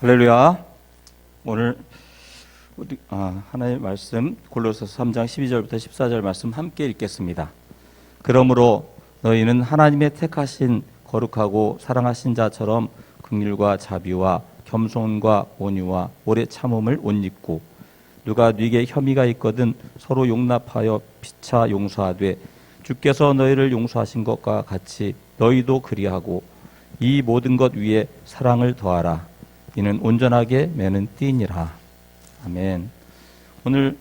할렐루야. 오늘 우리 하나님의 말씀 골로새서 3장 12절부터 14절 말씀 함께 읽겠습니다. 그러므로 너희는 하나님의 택하신 거룩하고 사랑하신 자처럼 긍휼과 자비와 겸손과 온유와 오래 참음을 옷 입고 누가 네게 혐의가 있거든 서로 용납하여 피차 용서하되 주께서 너희를 용서하신 것과 같이 너희도 그리하고 이 모든 것 위에 사랑을 더하라. 이는 온전하게 매는 띠니라. 아멘. 오늘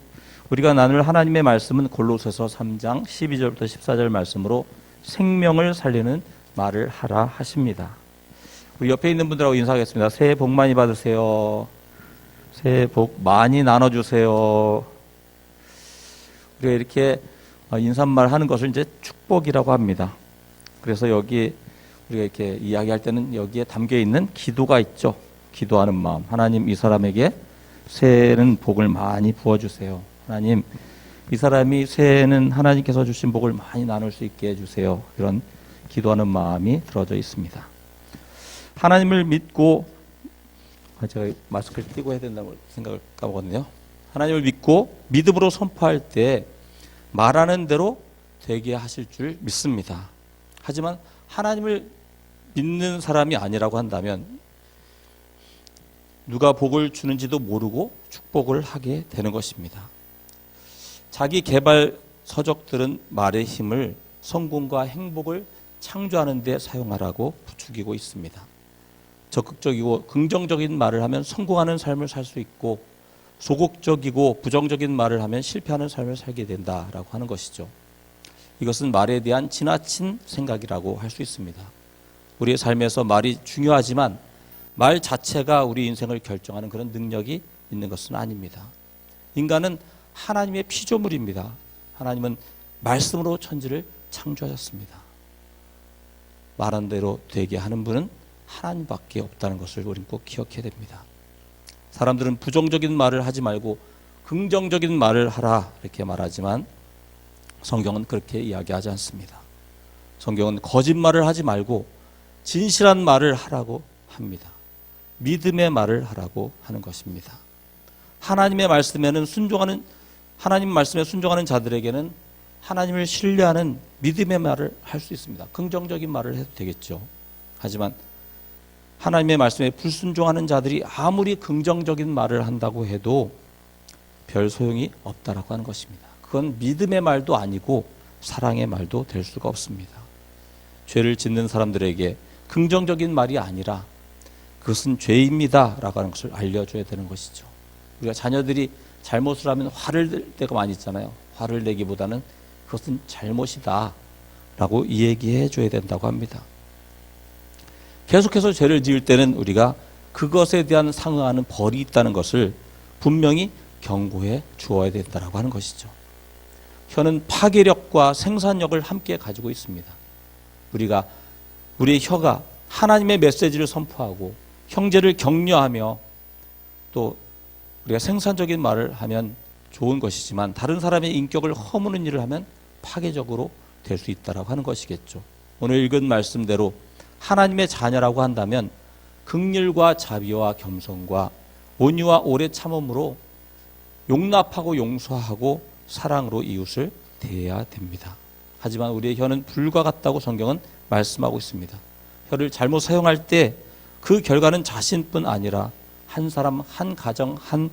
우리가 나눌 하나님의 말씀은 골로새서 3장 12절부터 14절 말씀으로 생명을 살리는 말을 하라 하십니다. 우리 옆에 있는 분들하고 인사하겠습니다. 새해 복 많이 받으세요. 새해 복 많이 나눠주세요. 우리가 이렇게 인사말 하는 것을 이제 축복이라고 합니다. 그래서 여기 우리가 이렇게 이야기할 때는 여기에 담겨 있는 기도가 있죠. 기도하는 마음. 하나님, 이 사람에게 새해는 복을 많이 부어주세요. 하나님, 이 사람이 새해는 하나님께서 주신 복을 많이 나눌 수 있게 해주세요. 이런 기도하는 마음이 들어져 있습니다. 하나님을 믿고, 제가 마스크를 띄고 해야 된다고 생각을 까먹었네요. 하나님을 믿고 믿음으로 선포할 때 말하는 대로 되게 하실 줄 믿습니다. 하지만 하나님을 믿는 사람이 아니라고 한다면 누가 복을 주는지도 모르고 축복을 하게 되는 것입니다. 자기 개발 서적들은 말의 힘을 성공과 행복을 창조하는 데 사용하라고 부추기고 있습니다. 적극적이고 긍정적인 말을 하면 성공하는 삶을 살 수 있고 소극적이고 부정적인 말을 하면 실패하는 삶을 살게 된다라고 하는 것이죠. 이것은 말에 대한 지나친 생각이라고 할 수 있습니다. 우리의 삶에서 말이 중요하지만 말 자체가 우리 인생을 결정하는 그런 능력이 있는 것은 아닙니다. 인간은 하나님의 피조물입니다. 하나님은 말씀으로 천지를 창조하셨습니다. 말한 대로 되게 하는 분은 하나님밖에 없다는 것을 우리는 꼭 기억해야 됩니다. 사람들은 부정적인 말을 하지 말고 긍정적인 말을 하라 이렇게 말하지만 성경은 그렇게 이야기하지 않습니다. 성경은 거짓말을 하지 말고 진실한 말을 하라고 합니다. 믿음의 말을 하라고 하는 것입니다. 하나님의 말씀에는 하나님 말씀에 순종하는 자들에게는 하나님을 신뢰하는 믿음의 말을 할 수 있습니다. 긍정적인 말을 해도 되겠죠. 하지만 하나님의 말씀에 불순종하는 자들이 아무리 긍정적인 말을 한다고 해도 별 소용이 없다라고 하는 것입니다. 그건 믿음의 말도 아니고 사랑의 말도 될 수가 없습니다. 죄를 짓는 사람들에게 긍정적인 말이 아니라 그것은 죄입니다 라고 하는 것을 알려줘야 되는 것이죠. 우리가 자녀들이 잘못을 하면 화를 낼 때가 많이 있잖아요. 화를 내기보다는 그것은 잘못이다 라고 이야기해 줘야 된다고 합니다. 계속해서 죄를 지을 때는 우리가 그것에 대한 상응하는 벌이 있다는 것을 분명히 경고해 주어야 된다고 하는 것이죠. 혀는 파괴력과 생산력을 함께 가지고 있습니다. 우리의 혀가 하나님의 메시지를 선포하고 형제를 격려하며 또 우리가 생산적인 말을 하면 좋은 것이지만 다른 사람의 인격을 허무는 일을 하면 파괴적으로 될 수 있다라고 하는 것이겠죠. 오늘 읽은 말씀대로 하나님의 자녀라고 한다면 긍휼과 자비와 겸손과 온유와 오래 참음으로 용납하고 용서하고 사랑으로 이웃을 대해야 됩니다. 하지만 우리의 혀는 불과 같다고 성경은 말씀하고 있습니다. 혀를 잘못 사용할 때 그 결과는 자신뿐 아니라 한 사람, 한 가정, 한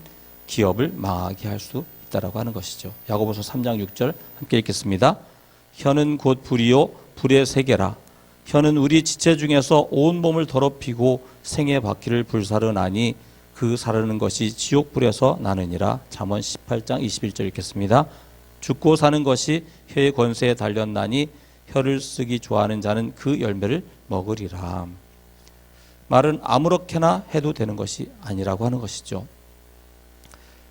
기업을 망하게 할 수 있다라고 하는 것이죠. 야고보서 3장 6절 함께 읽겠습니다. 혀는 곧 불이요 불의 세계라. 혀는 우리 지체 중에서 온 몸을 더럽히고 생의 바퀴를 불사르나니 그 사르는 것이 지옥불에서 나느니라. 잠언 18장 21절 읽겠습니다. 죽고 사는 것이 혀의 권세에 달렸나니 혀를 쓰기 좋아하는 자는 그 열매를 먹으리라. 말은 아무렇게나 해도 되는 것이 아니라고 하는 것이죠.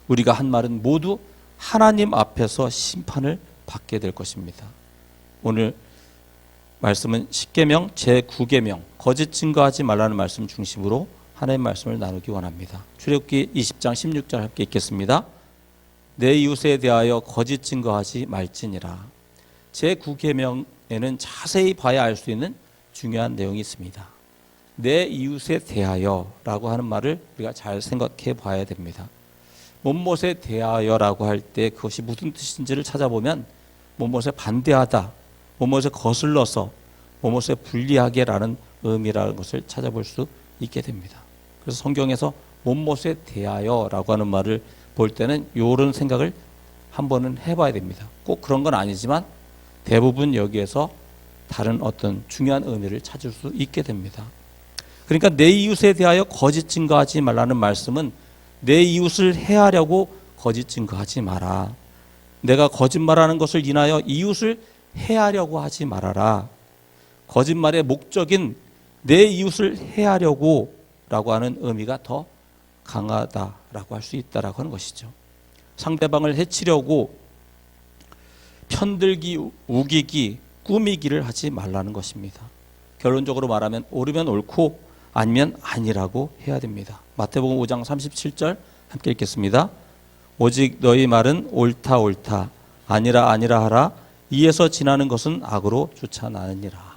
우리가 한 말은 모두 하나님 앞에서 심판을 받게 될 것입니다. 오늘 말씀은 십계명 제9계명 거짓 증거하지 말라는 말씀 중심으로 하나님의 말씀을 나누기 원합니다. 출애굽기 20장 16절 함께 읽겠습니다. 내 이웃에 대하여 거짓 증거하지 말지니라. 제9계명에는 자세히 봐야 알 수 있는 중요한 내용이 있습니다. 내 이웃에 대하여라고 하는 말을 우리가 잘 생각해 봐야 됩니다. 못못에 대하여라고 할 때 그것이 무슨 뜻인지를 찾아보면 못못에 반대하다, 못못에 거슬러서, 못못에 불리하게라는 의미라는 것을 찾아볼 수 있게 됩니다. 그래서 성경에서 못못에 대하여라고 하는 말을 볼 때는 이런 생각을 한 번은 해봐야 됩니다. 꼭 그런 건 아니지만 대부분 여기에서 다른 어떤 중요한 의미를 찾을 수 있게 됩니다. 그러니까 내 이웃에 대하여 거짓 증거하지 말라는 말씀은 내 이웃을 해하려고 거짓 증거하지 마라. 내가 거짓말하는 것을 인하여 이웃을 해하려고 하지 말아라. 거짓말의 목적인 내 이웃을 해하려고 라고 하는 의미가 더 강하다라고 할 수 있다라고 하는 것이죠. 상대방을 해치려고 편들기, 우기기, 꾸미기를 하지 말라는 것입니다. 결론적으로 말하면 옳으면 옳고 아니면 아니라고 해야 됩니다. 마태복음 5장 37절 함께 읽겠습니다. 오직 너희 말은 옳다 옳다 아니라 아니라 하라. 이에서 지나는 것은 악으로 쫓아나느니라.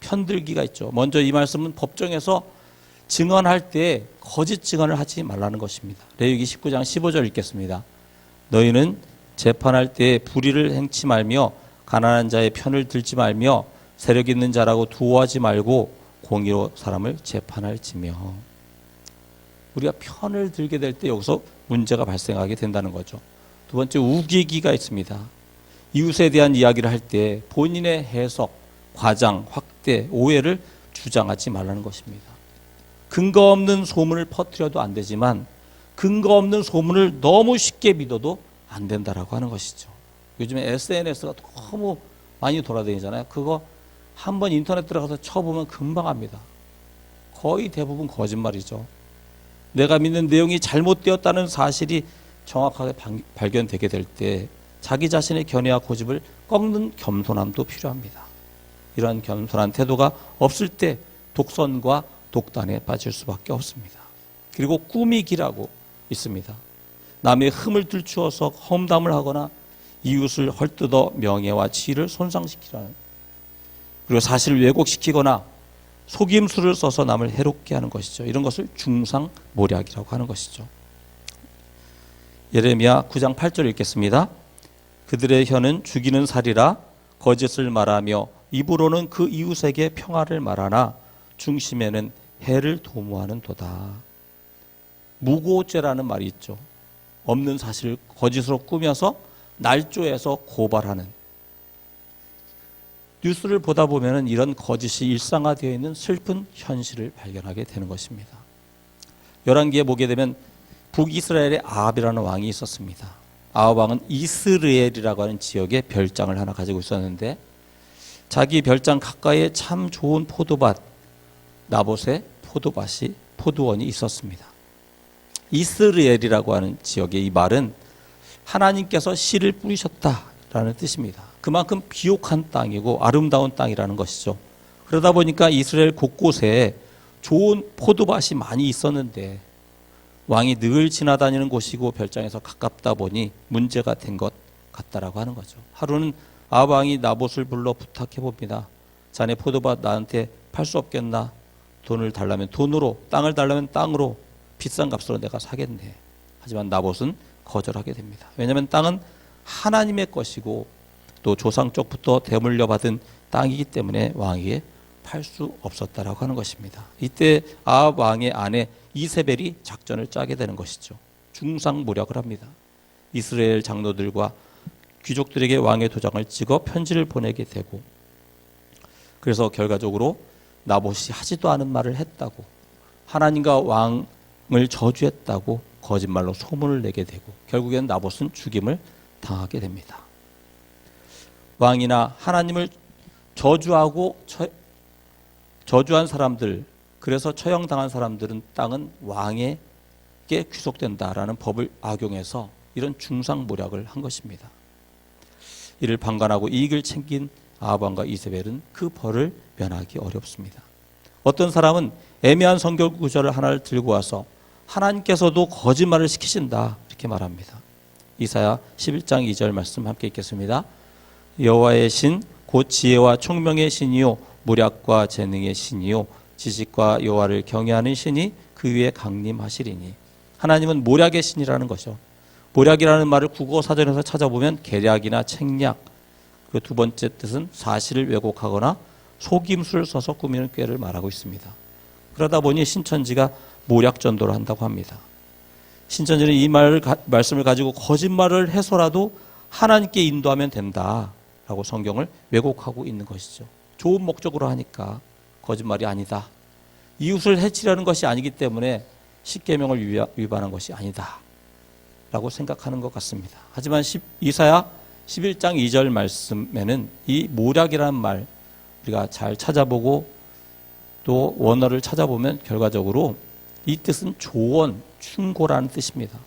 편들기가 있죠. 먼저 이 말씀은 법정에서 증언할 때 거짓 증언을 하지 말라는 것입니다. 레위기 19장 15절 읽겠습니다. 너희는 재판할 때 불의를 행치 말며 가난한 자의 편을 들지 말며 세력 있는 자라고 두어하지 말고 공의로 사람을 재판할지며. 우리가 편을 들게 될 때 여기서 문제가 발생하게 된다는 거죠. 두 번째, 우기기가 있습니다. 이웃에 대한 이야기를 할 때 본인의 해석, 과장, 확대, 오해를 주장하지 말라는 것입니다. 근거 없는 소문을 퍼뜨려도 안 되지만 근거 없는 소문을 너무 쉽게 믿어도 안 된다라고 하는 것이죠. 요즘에 SNS가 너무 많이 돌아다니잖아요. 그거 한번 인터넷 들어가서 쳐보면 금방 합니다. 거의 대부분 거짓말이죠. 내가 믿는 내용이 잘못되었다는 사실이 정확하게 발견되게 될 때 자기 자신의 견해와 고집을 꺾는 겸손함도 필요합니다. 이러한 겸손한 태도가 없을 때 독선과 독단에 빠질 수밖에 없습니다. 그리고 꾸미기라고 있습니다. 남의 흠을 들추어서 험담을 하거나 이웃을 헐뜯어 명예와 지위를 손상시키라는, 그리고 사실을 왜곡시키거나 속임수를 써서 남을 해롭게 하는 것이죠. 이런 것을 중상모략이라고 하는 것이죠. 예레미야 9장 8절 읽겠습니다. 그들의 혀는 죽이는 살이라 거짓을 말하며 입으로는 그 이웃에게 평화를 말하나 중심에는 해를 도모하는 도다. 무고죄라는 말이 있죠. 없는 사실을 거짓으로 꾸며서 날조해서 고발하는. 뉴스를 보다 보면 이런 거짓이 일상화되어 있는 슬픈 현실을 발견하게 되는 것입니다. 열왕기에 보게 되면 북이스라엘의 아합이라는 왕이 있었습니다. 아합 왕은 이스르엘이라고 하는 지역에 별장을 하나 가지고 있었는데 자기 별장 가까이에 참 좋은 포도밭, 나봇의 포도원이 있었습니다. 이스르엘이라고 하는 지역의 이 말은 하나님께서 씨를 뿌리셨다라는 뜻입니다. 그만큼 비옥한 땅이고 아름다운 땅이라는 것이죠. 그러다 보니까 이스라엘 곳곳에 좋은 포도밭이 많이 있었는데 왕이 늘 지나다니는 곳이고 별장에서 가깝다 보니 문제가 된 것 같다라고 하는 거죠. 하루는 아합 왕이 나봇을 불러 부탁해 봅니다. 자네 포도밭 나한테 팔 수 없겠나? 돈을 달라면 돈으로, 땅을 달라면 땅으로, 비싼 값으로 내가 사겠네. 하지만 나봇은 거절하게 됩니다. 왜냐하면 땅은 하나님의 것이고 또 조상 쪽부터 대물려 받은 땅이기 때문에 왕에게 팔 수 없었다라고 하는 것입니다. 이때 아합 왕의 아내 이세벨이 작전을 짜게 되는 것이죠. 중상모략을 합니다. 이스라엘 장로들과 귀족들에게 왕의 도장을 찍어 편지를 보내게 되고, 그래서 결과적으로 나봇이 하지도 않은 말을 했다고, 하나님과 왕을 저주했다고 거짓말로 소문을 내게 되고 결국엔 나봇은 죽임을 당하게 됩니다. 왕이나 하나님을 저주한 사람들, 그래서 처형당한 사람들은 땅은 왕에게 귀속된다라는 법을 악용해서 이런 중상모략을 한 것입니다. 이를 방관하고 이익을 챙긴 아합 왕과 이세벨은 그 벌을 면하기 어렵습니다. 어떤 사람은 애매한 성경 구절을 하나를 들고 와서 하나님께서도 거짓말을 시키신다 이렇게 말합니다. 이사야 11장 2절 말씀 함께 읽겠습니다. 여호와의 신 곧 지혜와 총명의 신이요 모략과 재능의 신이요 지식과 여호와를 경외하는 신이 그 위에 강림하시리니. 하나님은 모략의 신이라는 것이죠. 모략이라는 말을 국어 사전에서 찾아보면 계략이나 책략, 그 두 번째 뜻은 사실을 왜곡하거나 속임수를 써서 꾸미는 꾀를 말하고 있습니다. 그러다 보니 신천지가 모략 전도를 한다고 합니다. 신천지는 이 말씀을 가지고 거짓말을 해서라도 하나님께 인도하면 된다라고 성경을 왜곡하고 있는 것이죠. 좋은 목적으로 하니까 거짓말이 아니다. 이웃을 해치려는 것이 아니기 때문에 십계명을 위반한 것이 아니다 라고 생각하는 것 같습니다. 하지만 이사야 11장 2절 말씀에는 이 모략이라는 말 우리가 잘 찾아보고 또 원어를 찾아보면 결과적으로 이 뜻은 조언, 충고라는 뜻입니다.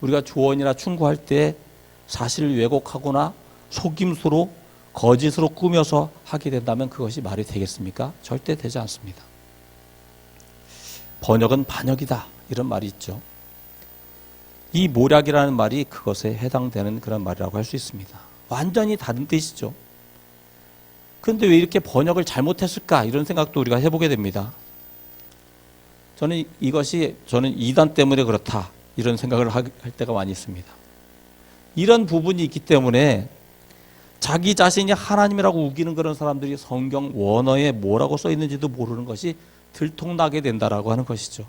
우리가 조언이나 충고할 때 사실을 왜곡하거나 속임수로 거짓으로 꾸며서 하게 된다면 그것이 말이 되겠습니까? 절대 되지 않습니다. 번역은 반역이다 이런 말이 있죠. 이 모략이라는 말이 그것에 해당되는 그런 말이라고 할 수 있습니다. 완전히 다른 뜻이죠. 그런데 왜 이렇게 번역을 잘못했을까 이런 생각도 우리가 해보게 됩니다. 저는 이단 때문에 그렇다 이런 생각을 할 때가 많이 있습니다. 이런 부분이 있기 때문에 자기 자신이 하나님이라고 우기는 그런 사람들이 성경 원어에 뭐라고 써 있는지도 모르는 것이 들통나게 된다라고 하는 것이죠.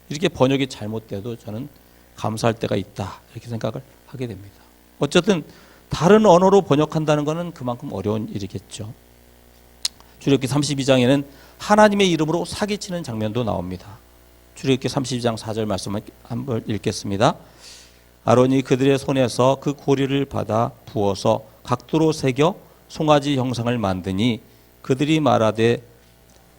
이렇게 번역이 잘못돼도 저는 감사할 때가 있다 이렇게 생각을 하게 됩니다. 어쨌든 다른 언어로 번역한다는 것은 그만큼 어려운 일이겠죠. 출애굽기 32장에는 하나님의 이름으로 사기치는 장면도 나옵니다. 출애굽기 32장 4절 말씀을 한번 읽겠습니다. 아론이 그들의 손에서 그 고리를 받아 부어서 각도로 새겨 송아지 형상을 만드니 그들이 말하되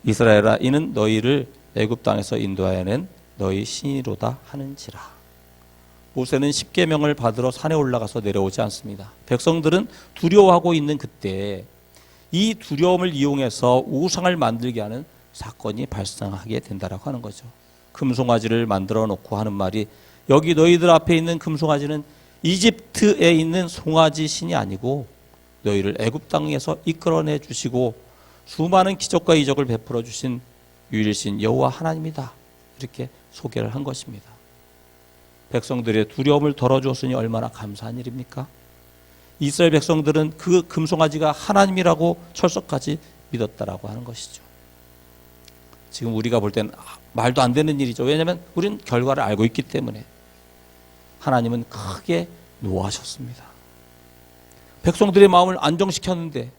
이스라엘아 이는 너희를 애굽 땅에서 인도하여 낸 너희 신이로다 하는지라. 모세는 십계명을 받으러 산에 올라가서 내려오지 않습니다. 백성들은 두려워하고 있는 그때 이 두려움을 이용해서 우상을 만들게 하는 사건이 발생하게 된다라고 하는 거죠. 금송아지를 만들어 놓고 하는 말이 여기 너희들 앞에 있는 금송아지는 이집트에 있는 송아지 신이 아니고 너희를 애굽 땅에서 이끌어내 주시고 수많은 기적과 이적을 베풀어 주신 유일신 여호와 하나님이다. 이렇게 소개를 한 것입니다. 백성들의 두려움을 덜어주었으니 얼마나 감사한 일입니까? 이스라엘 백성들은 그 금송아지가 하나님이라고 철석까지 믿었다라고 하는 것이죠. 지금 우리가 볼 때는 말도 안 되는 일이죠. 왜냐하면 우리는 결과를 알고 있기 때문에. 하나님은 크게 노하셨습니다. 백성들의 마음을 안정시켰는데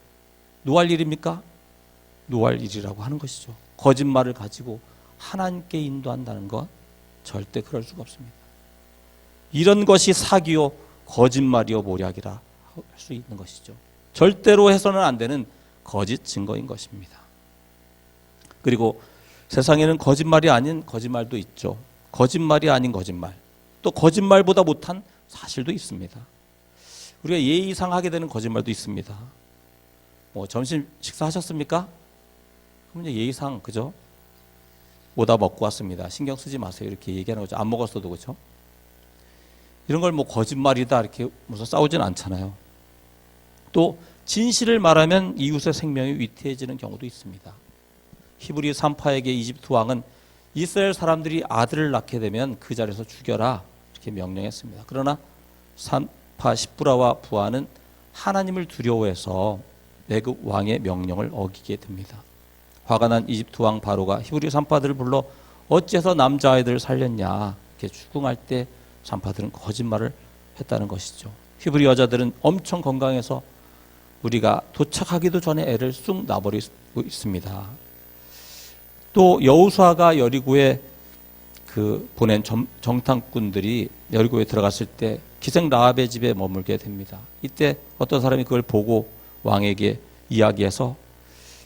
노할 일입니까? 노할 일이라고 하는 것이죠. 거짓말을 가지고 하나님께 인도한다는 것 절대 그럴 수가 없습니다. 이런 것이 사기요 거짓말이요 모략이라 할 수 있는 것이죠. 절대로 해서는 안 되는 거짓 증거인 것입니다. 그리고 세상에는 거짓말이 아닌 거짓말도 있죠. 거짓말이 아닌 거짓말. 또 거짓말보다 못한 사실도 있습니다. 우리가 예의상 하게 되는 거짓말도 있습니다. 점심 식사하셨습니까? 그럼 이제 예의상 그죠? 오다 먹고 왔습니다. 신경 쓰지 마세요. 이렇게 얘기하는 거죠. 안 먹었어도 그죠? 이런 걸 거짓말이다 이렇게 무슨 싸우진 않잖아요. 또 진실을 말하면 이웃의 생명이 위태해지는 경우도 있습니다. 히브리 산파에게 이집트 왕은 이스라엘 사람들이 아들을 낳게 되면 그 자리에서 죽여라 이렇게 명령했습니다. 그러나 산파 십부라와 부하는 하나님을 두려워해서 애굽 왕의 명령을 어기게 됩니다. 화가 난 이집트 왕 바로가 히브리 산파들을 불러 어째서 남자아이들을 살렸냐 이렇게 추궁할 때 산파들은 거짓말을 했다는 것이죠. 히브리 여자들은 엄청 건강해서 우리가 도착하기도 전에 애를 쑥 놔버리고 있습니다. 또 여호수아가 여리고에 보낸 정탐꾼들이 여리고에 들어갔을 때 기생 라합의 집에 머물게 됩니다. 이때 어떤 사람이 그걸 보고 왕에게 이야기해서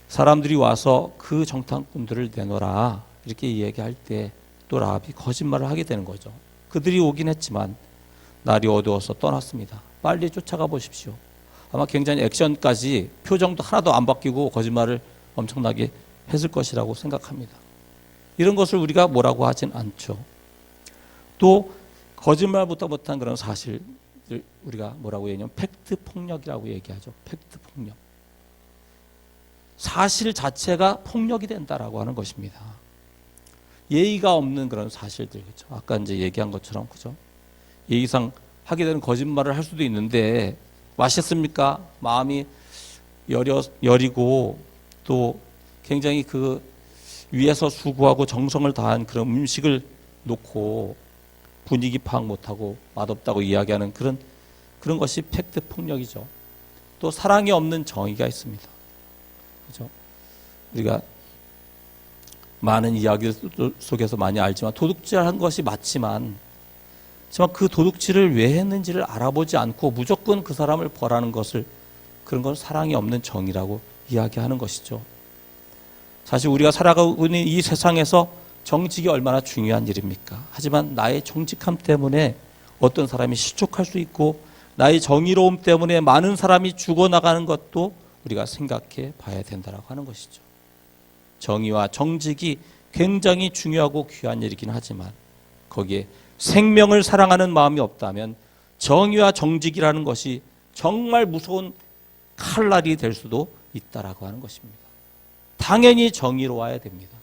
사람들이 와서 그 정탐꾼들을 내놓으라 이렇게 이야기할 때 또 라합이 거짓말을 하게 되는 거죠. 그들이 오긴 했지만 날이 어두워서 떠났습니다. 빨리 쫓아가 보십시오. 아마 굉장히 액션까지 표정도 하나도 안 바뀌고 거짓말을 엄청나게 했을 것이라고 생각합니다. 이런 것을 우리가 뭐라고 하진 않죠. 또 거짓말부터 못한 그런 사실을 우리가 뭐라고 얘기하냐면 팩트 폭력이라고 얘기하죠. 팩트 폭력. 사실 자체가 폭력이 된다라고 하는 것입니다. 예의가 없는 그런 사실들, 그죠? 아까 이제 얘기한 것처럼, 그죠? 예의상 하게 되는 거짓말을 할 수도 있는데, 맛있습니까? 마음이 여리고 또 굉장히 그 위에서 수고하고 정성을 다한 그런 음식을 놓고 분위기 파악 못하고 맛없다고 이야기하는 그런 것이 팩트 폭력이죠. 또 사랑이 없는 정의가 있습니다. 그죠? 우리가 많은 이야기들 속에서 많이 알지만 도둑질한 것이 맞지만 하지만 그 도둑질을 왜 했는지를 알아보지 않고 무조건 그 사람을 벌하는 것을 그런 건 사랑이 없는 정의라고 이야기하는 것이죠. 사실 우리가 살아가고 있는 이 세상에서 정직이 얼마나 중요한 일입니까? 하지만 나의 정직함 때문에 어떤 사람이 실족할 수 있고 나의 정의로움 때문에 많은 사람이 죽어나가는 것도 우리가 생각해 봐야 된다고 하는 것이죠. 정의와 정직이 굉장히 중요하고 귀한 일이긴 하지만 거기에 생명을 사랑하는 마음이 없다면 정의와 정직이라는 것이 정말 무서운 칼날이 될 수도 있다라고 하는 것입니다. 당연히 정의로워야 됩니다.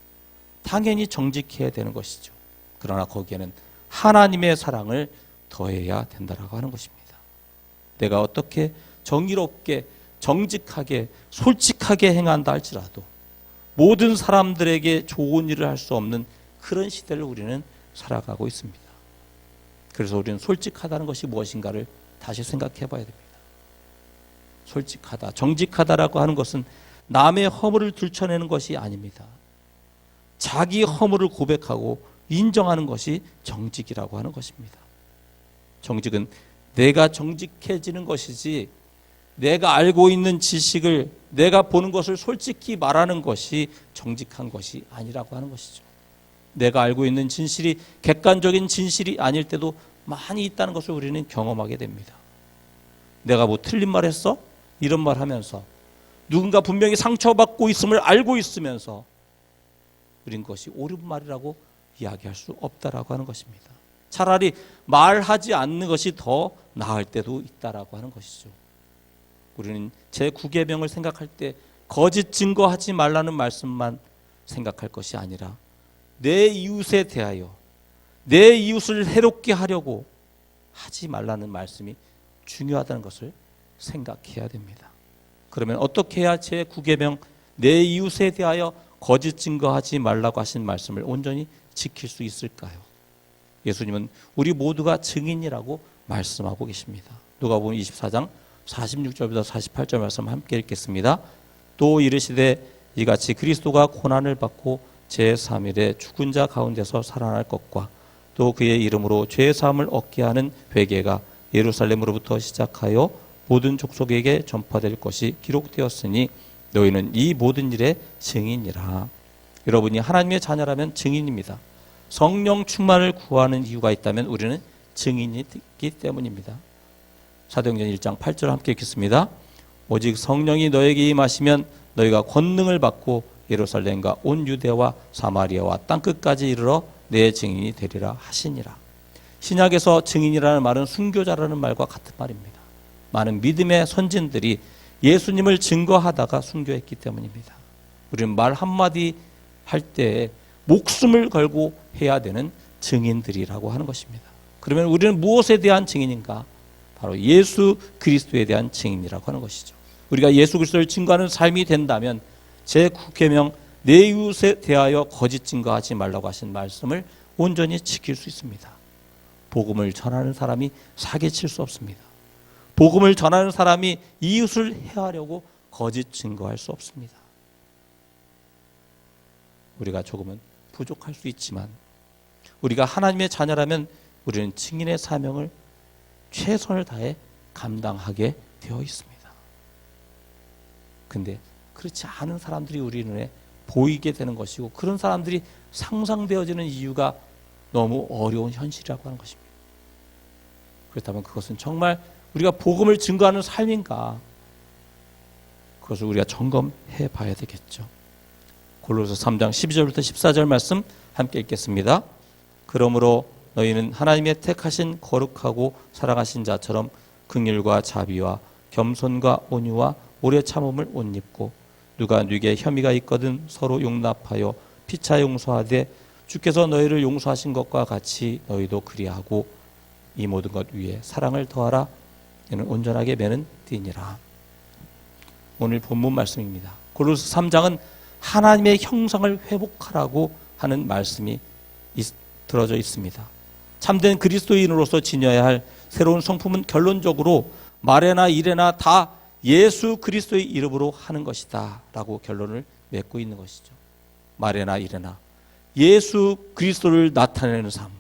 당연히 정직해야 되는 것이죠. 그러나 거기에는 하나님의 사랑을 더해야 된다라고 하는 것입니다. 내가 어떻게 정의롭게 정직하게 솔직하게 행한다 할지라도 모든 사람들에게 좋은 일을 할 수 없는 그런 시대를 우리는 살아가고 있습니다. 그래서 우리는 솔직하다는 것이 무엇인가를 다시 생각해 봐야 됩니다. 솔직하다, 정직하다라고 하는 것은 남의 허물을 들춰내는 것이 아닙니다. 자기 허물을 고백하고 인정하는 것이 정직이라고 하는 것입니다. 정직은 내가 정직해지는 것이지 내가 알고 있는 지식을 내가 보는 것을 솔직히 말하는 것이 정직한 것이 아니라고 하는 것이죠. 내가 알고 있는 진실이 객관적인 진실이 아닐 때도 많이 있다는 것을 우리는 경험하게 됩니다. 내가 뭐 틀린 말 했어? 이런 말 하면서 누군가 분명히 상처받고 있음을 알고 있으면서 우린 그것이 옳은 말이라고 이야기할 수 없다라고 하는 것입니다. 차라리 말하지 않는 것이 더 나을 때도 있다라고 하는 것이죠. 우리는 제9계명을 생각할 때 거짓 증거하지 말라는 말씀만 생각할 것이 아니라 내 이웃에 대하여 내 이웃을 해롭게 하려고 하지 말라는 말씀이 중요하다는 것을 생각해야 됩니다. 그러면 어떻게 해야 제9계명 내 이웃에 대하여 거짓 증거하지 말라고 하신 말씀을 온전히 지킬 수 있을까요? 예수님은 우리 모두가 증인이라고 말씀하고 계십니다. 누가복음 24장 46절부터 48절 말씀 함께 읽겠습니다. 또 이르시되 이같이 그리스도가 고난을 받고 제3일에 죽은 자 가운데서 살아날 것과 또 그의 이름으로 죄 사함을 얻게 하는 회개가 예루살렘으로부터 시작하여 모든 족속에게 전파될 것이 기록되었으니 너희는 이 모든 일의 증인이라. 여러분이 하나님의 자녀라면 증인입니다. 성령 충만을 구하는 이유가 있다면 우리는 증인이기 때문입니다. 사도행전 1장 8절 함께 읽겠습니다. 오직 성령이 너에게 임하시면 너희가 권능을 받고 예루살렘과 온 유대와 사마리아와 땅끝까지 이르러 내 증인이 되리라 하시니라. 신약에서 증인이라는 말은 순교자라는 말과 같은 말입니다. 많은 믿음의 선진들이 예수님을 증거하다가 순교했기 때문입니다. 우리는 말 한마디 할 때 목숨을 걸고 해야 되는 증인들이라고 하는 것입니다. 그러면 우리는 무엇에 대한 증인인가? 바로 예수 그리스도에 대한 증인이라고 하는 것이죠. 우리가 예수 그리스도를 증거하는 삶이 된다면 제9계명 내 이웃에 대하여 거짓 증거하지 말라고 하신 말씀을 온전히 지킬 수 있습니다. 복음을 전하는 사람이 사기칠 수 없습니다. 복음을 전하는 사람이 이웃을 해하려고 거짓 증거할 수 없습니다. 우리가 조금은 부족할 수 있지만 우리가 하나님의 자녀라면 우리는 증인의 사명을 최선을 다해 감당하게 되어 있습니다. 근데 그렇지 않은 사람들이 우리 눈에 보이게 되는 것이고 그런 사람들이 상상되어지는 이유가 너무 어려운 현실이라고 하는 것입니다. 그렇다면 그것은 정말 우리가 복음을 증거하는 삶인가? 그것을 우리가 점검해 봐야 되겠죠. 골로새 3장 12절부터 14절 말씀 함께 읽겠습니다. 그러므로 너희는 하나님의 택하신 거룩하고 사랑하신 자처럼 긍휼과 자비와 겸손과 온유와 오래 참음을 옷 입고 누가 네게 혐의가 있거든 서로 용납하여 피차 용서하되 주께서 너희를 용서하신 것과 같이 너희도 그리하고 이 모든 것 위에 사랑을 더하라. 이는 온전하게 매는 띠니라. 오늘 본문 말씀입니다. 고린도서 3장은 하나님의 형상을 회복하라고 하는 말씀이 들어져 있습니다. 참된 그리스도인으로서 지녀야 할 새로운 성품은 결론적으로 말에나 일에나 다 예수 그리스도의 이름으로 하는 것이다 라고 결론을 맺고 있는 것이죠. 말에나 일에나 예수 그리스도를 나타내는 삶.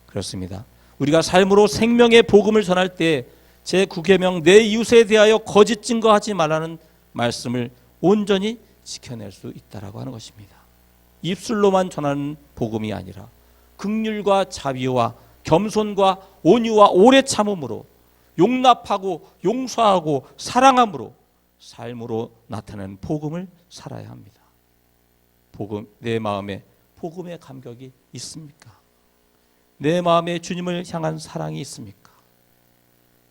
그렇습니다. 우리가 삶으로 생명의 복음을 전할 때 제9계명 내 이웃에 대하여 거짓 증거하지 말라는 말씀을 온전히 지켜낼 수 있다라고 하는 것입니다. 입술로만 전하는 복음이 아니라 긍휼과 자비와 겸손과 온유와 오래 참음으로 용납하고 용서하고 사랑함으로 삶으로 나타내는 복음을 살아야 합니다. 복음, 내 마음에 복음의 감격이 있습니까? 내 마음에 주님을 향한 사랑이 있습니까?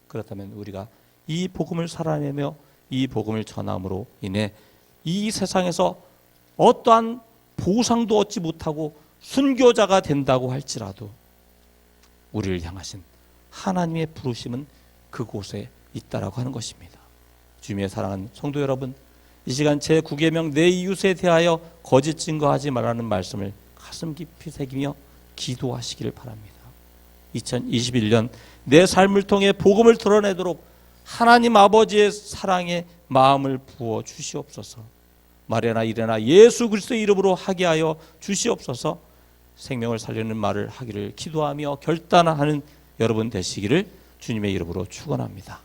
그렇다면 우리가 이 복음을 살아내며 이 복음을 전함으로 인해 이 세상에서 어떠한 보상도 얻지 못하고 순교자가 된다고 할지라도 우리를 향하신 하나님의 부르심은 그곳에 있다라고 하는 것입니다. 주님의 사랑하는 성도 여러분, 이 시간 제9계명 내 이웃에 대하여 거짓 증거하지 말라는 말씀을 가슴 깊이 새기며 기도하시기를 바랍니다. 2021년 내 삶을 통해 복음을 드러내도록 하나님 아버지의 사랑의 마음을 부어 주시옵소서. 말이나 일이나 예수 그리스도의 이름으로 하게 하여 주시옵소서. 생명을 살리는 말을 하기를 기도하며 결단하는 여러분 되시기를 주님의 이름으로 축원합니다.